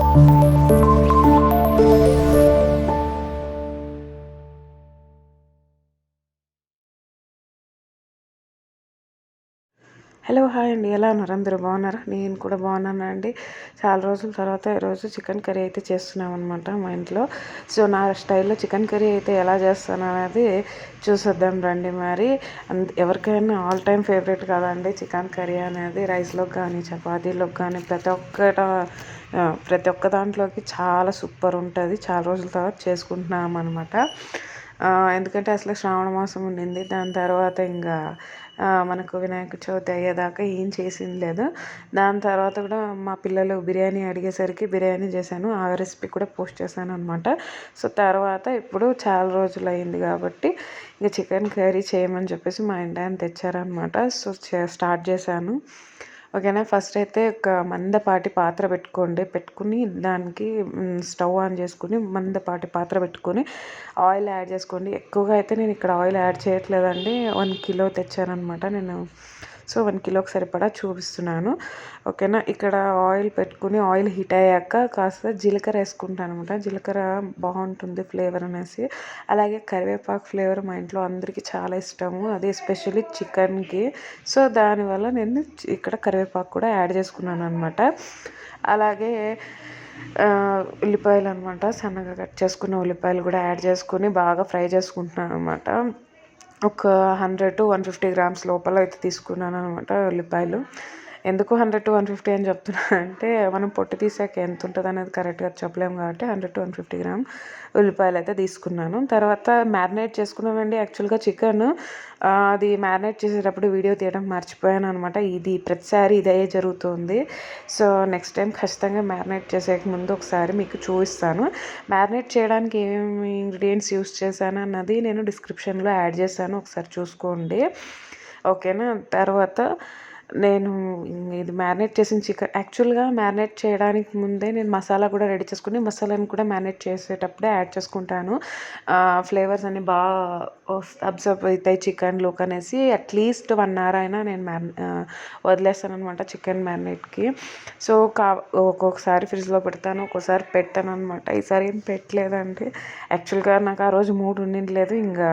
Hello hi అండి, ఎలా ఉన్నారు? అందరూ బాగున్నారా? నేను కూడా బాగున్నానండి. చాలా రోజుల తర్వాత ఈరోజు చికెన్ కర్రీ అయితే చేస్తున్నాం అనమాట మా ఇంట్లో. సో నా స్టైల్లో చికెన్ కర్రీ అయితే ఎలా చేస్తాను అనేది చూసేద్దాం రండి. మరి ఎవరికైనా ఆల్ టైమ్ ఫేవరెట్ కదండి చికెన్ కర్రీ అనేది. రైస్లోకి కానీ చపాతీలోకి కానీ ప్రతి ఒక్క దాంట్లోకి చాలా సూపర్ ఉంటుంది. చాలా రోజుల తర్వాత చేసుకుంటున్నాం అనమాట. ఎందుకంటే అసలు శ్రావణ మాసం ఉండింది. దాని తర్వాత ఇంకా మనకు వినాయక చవితి అయ్యేదాకా ఏం చేసింది లేదు. దాని తర్వాత కూడా మా పిల్లలు బిర్యానీ అడిగేసరికి బిర్యానీ చేశాను. ఆ రెసిపీ కూడా పోస్ట్ చేశాను అనమాట. సో తర్వాత ఇప్పుడు చాలా రోజులు అయింది కాబట్టి ఇంకా చికెన్ కర్రీ చేయమని చెప్పేసి మా ఇంటి ఆయన తెచ్చారనమాట. సో స్టార్ట్ చేశాను. ఓకేనా. ఫస్ట్ అయితే ఒక మందపాటి పాత్ర పెట్టుకుని దానికి స్టవ్ ఆన్ చేసుకుని మందపాటి పాత్ర పెట్టుకొని ఆయిల్ యాడ్ చేసుకోండి. ఎక్కువగా అయితే నేను ఇక్కడ ఆయిల్ యాడ్ చేయట్లేదండి. 1 కిలో తెచ్చానమాట నేను. సో 1 కిలోకి సరిపడా చూపిస్తున్నాను. ఓకేనా. ఇక్కడ ఆయిల్ పెట్టుకుని ఆయిల్ హీట్ అయ్యాక కాస్త జీలకర్ర వేసుకుంటాను అనమాట. జీలకర్ర బాగుంటుంది ఫ్లేవర్ అనేసి. అలాగే కరివేపాకు ఫ్లేవర్ మా ఇంట్లో అందరికీ చాలా ఇష్టము, అది ఎస్పెషల్లీ చికెన్కి. సో దానివల్ల నేను ఇక్కడ కరివేపాకు కూడా యాడ్ చేసుకున్నాను అనమాట. అలాగే ఉల్లిపాయలు అనమాట, సన్నగా కట్ చేసుకున్న ఉల్లిపాయలు కూడా యాడ్ చేసుకుని బాగా ఫ్రై చేసుకుంటున్నాను అనమాట. ఒక 100 to 150 గ్రామ్స్ లోపల అయితే తీసుకున్నాను అనమాట ఉల్లిపాయలు. ఎందుకు 100 to 150 అని చెప్తున్నా అంటే మనం పొట్టు తీసాక ఎంత ఉంటుంది అనేది కరెక్ట్గా చెప్పలేము కాబట్టి 100 to 150 గ్రామ్ ఉల్లిపాయలు అయితే తీసుకున్నాను. తర్వాత మ్యారినేట్ చేసుకున్నానండి. యాక్చువల్గా చికెన్ అది మ్యారినేట్ చేసేటప్పుడు వీడియో తీయడం మర్చిపోయాను అనమాట. ఇది ప్రతిసారి ఇదే జరుగుతుంది. సో నెక్స్ట్ టైం ఖచ్చితంగా మ్యారినేట్ చేసే ముందు ఒకసారి మీకు చూపిస్తాను. మ్యారినేట్ చేయడానికి ఏమేమి ఇంగ్రీడియంట్స్ యూస్ చేశాను అన్నది నేను డిస్క్రిప్షన్లో యాడ్ చేశాను, ఒకసారి చూసుకోండి. ఓకేనా. తర్వాత నేను ఇది మ్యారినేట్ చేసిన చికెన్ యాక్చువల్గా మ్యారినేట్ చేయడానికి ముందే నేను మసాలా కూడా రెడీ చేసుకుని మసాలాను కూడా మ్యారినేట్ చేసేటప్పుడే యాడ్ చేసుకుంటాను. ఫ్లేవర్స్ అన్నీ బాగా అబ్జర్వ్ అవుతాయి చికెన్లోకి అనేసి అట్లీస్ట్ 1 hour అయినా నేను వదిలేస్తాను అనమాట చికెన్ మ్యారినేట్కి. సో ఒక్కొక్కసారి ఫ్రిడ్జ్లో పెడతాను, ఒక్కోసారి పెట్టాను అనమాట. ఈసారి ఏం పెట్టలేదండి. యాక్చువల్గా నాకు ఆ రోజు మూడ్ ఉండిండలేదు. ఇంకా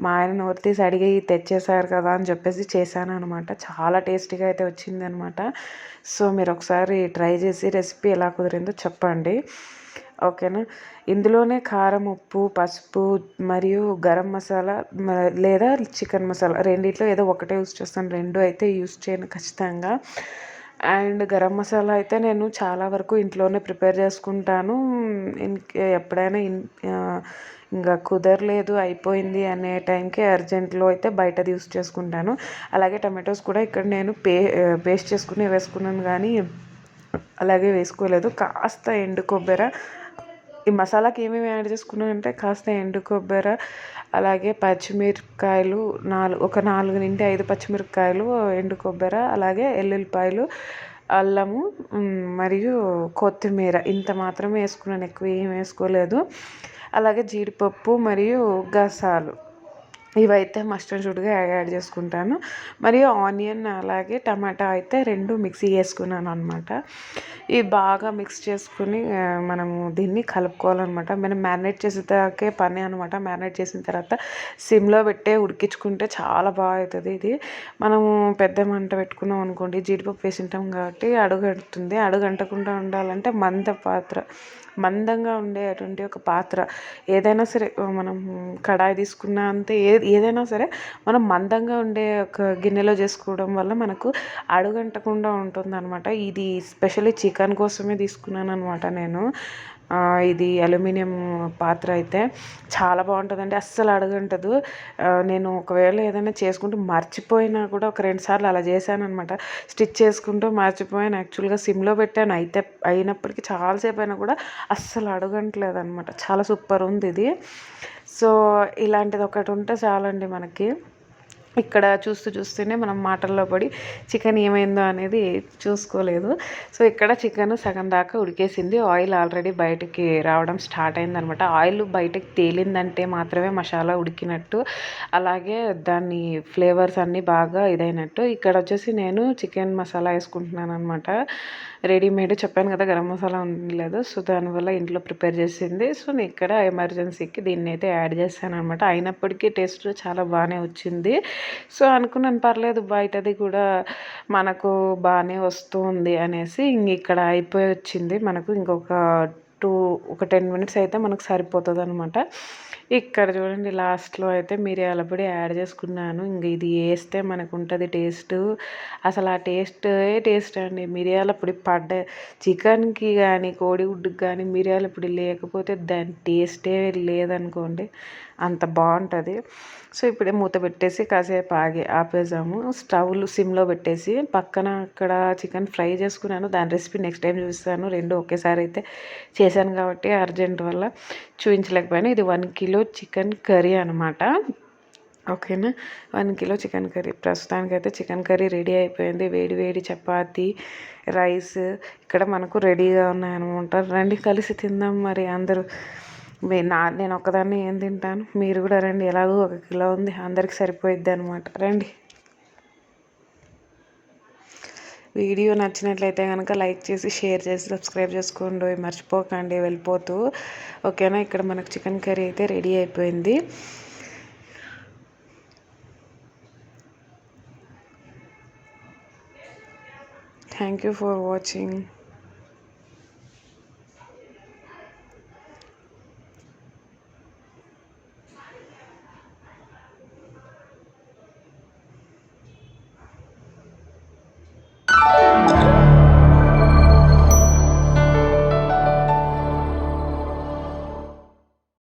మా ఆయన నోరు తీసి అడిగి తెచ్చేసారు కదా అని చెప్పేసి చేశాను అనమాట. చాలా టేస్టీగా అయితే వచ్చింది అనమాట. సో మీరు ఒకసారి ట్రై చేసి రెసిపీ ఎలా కుదిరిందో చెప్పండి. ఓకేనా. ఇందులోనే కారం, ఉప్పు, పసుపు మరియు గరం మసాలా లేదా చికెన్ మసాలా రెండిట్లో ఏదో ఒకటే యూస్ చేస్తాను. 2 అయితే యూస్ చేయను ఖచ్చితంగా. అండ్ గరం మసాలా అయితే నేను చాలా వరకు ఇంట్లోనే ప్రిపేర్ చేసుకుంటాను. ఎప్పుడైనా ఇంకా కుదరలేదు అయిపోయింది అనే టైంకి అర్జెంట్లో అయితే బయటది యూస్ చేసుకుంటాను. అలాగే టమాటోస్ కూడా ఇక్కడ నేను పేస్ట్ చేసుకుని వేసుకున్నాను, కానీ అలాగే వేసుకోలేదు. కాస్త ఎండు కొబ్బరి, ఈ మసాలాకి ఏమేమి యాడ్ చేసుకున్నానంటే కాస్త ఎండు కొబ్బరి, అలాగే పచ్చిమిరపకాయలు ఒక 4 నుండి 5 పచ్చిమిరపకాయలు, ఎండు కొబ్బరి, అలాగే ఎల్లుల్లిపాయలు, అల్లము మరియు కొత్తిమీర ఇంత మాత్రమే వేసుకున్నాను, ఎక్కువ ఏం వేసుకోలేదు. అలాగే జీడిపప్పు మరియు గసాలు ఇవైతే మస్ట్ అండ్ షుడ్గా యాడ్ చేసుకుంటాను. మరియు ఆనియన్ అలాగే టమాటా అయితే 2 మిక్సీ వేసుకున్నాను అనమాట. ఇది బాగా మిక్స్ చేసుకుని మనము దీన్ని కలుపుకోవాలన్నమాట. మనం మ్యారినేట్ చేసేదాకే పని అనమాట. మ్యారినేట్ చేసిన తర్వాత సిమ్లో పెట్టే ఉడికించుకుంటే చాలా బాగా అవుతుంది. ఇది మనము పెద్ద మంట పెట్టుకున్నాం అనుకోండి, జీడిపప్పు వేసింటాం కాబట్టి అడుగంటుతుంది. అడుగంటకుండా ఉండాలంటే మందంగా ఉండేటువంటి ఒక పాత్ర ఏదైనా సరే, మనం కడాయి తీసుకున్నా అంతే, ఏదైనా సరే మనం మందంగా ఉండే ఒక గిన్నెలో చేసుకోవడం వల్ల మనకు అడుగంటకుండా ఉంటుంది అనమాట. ఇది స్పెషల్లీ చికెన్ కోసమే తీసుకున్నాను అనమాట నేను. ఇది అల్యూమినియం పాత్ర అయితే చాలా బాగుంటుందండి, అస్సలు అడుగంటదు. నేను ఒకవేళ ఏదైనా చేసుకుంటూ మర్చిపోయినా కూడా ఒక 2 సార్లు అలా చేశాను అనమాట. స్టిచ్ చేసుకుంటూ మర్చిపోయాను. యాక్చువల్గా సిమ్లో పెట్టాను, అయినప్పటికీ చాలాసేపు అయినా కూడా అస్సలు అడుగంటలేదు అనమాట. చాలా సూపర్ ఉంది ఇది. సో ఇలాంటిది ఒకటి ఉంటే చాలండి మనకి. ఇక్కడ చూస్తూనే మనం మాటల్లో పడి చికెన్ ఏమైందో అనేది చూసుకోలేదు. సో ఇక్కడ చికెన్ సగం దాకా ఉడికేసింది. ఆయిల్ ఆల్రెడీ బయటికి రావడం స్టార్ట్ అయిందనమాట. ఆయిల్ బయటకు తేలిందంటే మాత్రమే మసాలా ఉడికినట్టు, అలాగే దాన్ని ఫ్లేవర్స్ అన్నీ బాగా ఇదైనట్టు. ఇక్కడ వచ్చేసి నేను చికెన్ మసాలా వేసుకుంటున్నాను అనమాట. రెడీమేడ్ చెప్పాను కదా గరం మసాలా ఉండలేదు. సో దానివల్ల ఇంట్లో ప్రిపేర్ చేసింది. సో నేను ఇక్కడ ఎమర్జెన్సీకి దీన్ని అయితే యాడ్ చేశాను అనమాట. అయినప్పటికీ టేస్ట్ చాలా బాగానే వచ్చింది. సో అనుకున్నాను పర్లేదు బయటది కూడా మనకు బాగానే వస్తుంది అనేసి ఇక్కడ అయిపోయి వచ్చింది. మనకు ఒక 10 మినిట్స్ అయితే మనకు సరిపోతుంది అనమాట. ఇక్కడ చూడండి లాస్ట్లో అయితే మిరియాల పొడి యాడ్ చేసుకున్నాను. ఇది వేస్తే మనకు ఉంటుంది టేస్ట్. అసలు ఆ టేస్ట్ అండి. మిరియాల పొడి చికెన్కి కానీ కోడిగుడ్డుకి కానీ మిరియాల పొడి లేకపోతే దాని టేస్టే లేదనుకోండి, అంత బాగుంటుంది. సో ఇప్పుడే మూత పెట్టేసి కాసేపు ఆపేసాము. స్టవ్లు సిమ్లో పెట్టేసి పక్కన అక్కడ చికెన్ ఫ్రై చేసుకున్నాను. దాని రెసిపీ నెక్స్ట్ టైం చూపిస్తాను. రెండు ఒకేసారి అయితే చేశాను కాబట్టి అర్జెంట్ వల్ల చూపించలేకపోయాను. ఇది 1 కిలో చికెన్ కర్రీ అనమాట. ఓకేనా, 1 కిలో చికెన్ కర్రీ. ప్రస్తుతానికైతే చికెన్ కర్రీ రెడీ అయిపోయింది. వేడి వేడి చపాతి, రైస్ ఇక్కడ మనకు రెడీగా ఉన్నాయన్నమాట. రండి కలిసి తిందాం మరి అందరూ. నేను ఒక్కదాన్ని ఏం తింటాను, మీరు కూడా రండి. ఎలాగో 1 కిలో ఉంది, అందరికి సరిపోయిద్ది అనమాట. రండి. వీడియో నచ్చినట్లయితే కనుక లైక్ చేసి షేర్ చేసి సబ్స్క్రైబ్ చేసుకోండి, మర్చిపోకండి వెళ్ళిపోతూ. ఓకేనా, ఇక్కడ మనకు చికెన్ కర్రీ అయితే రెడీ అయిపోయింది. Thank you for watching.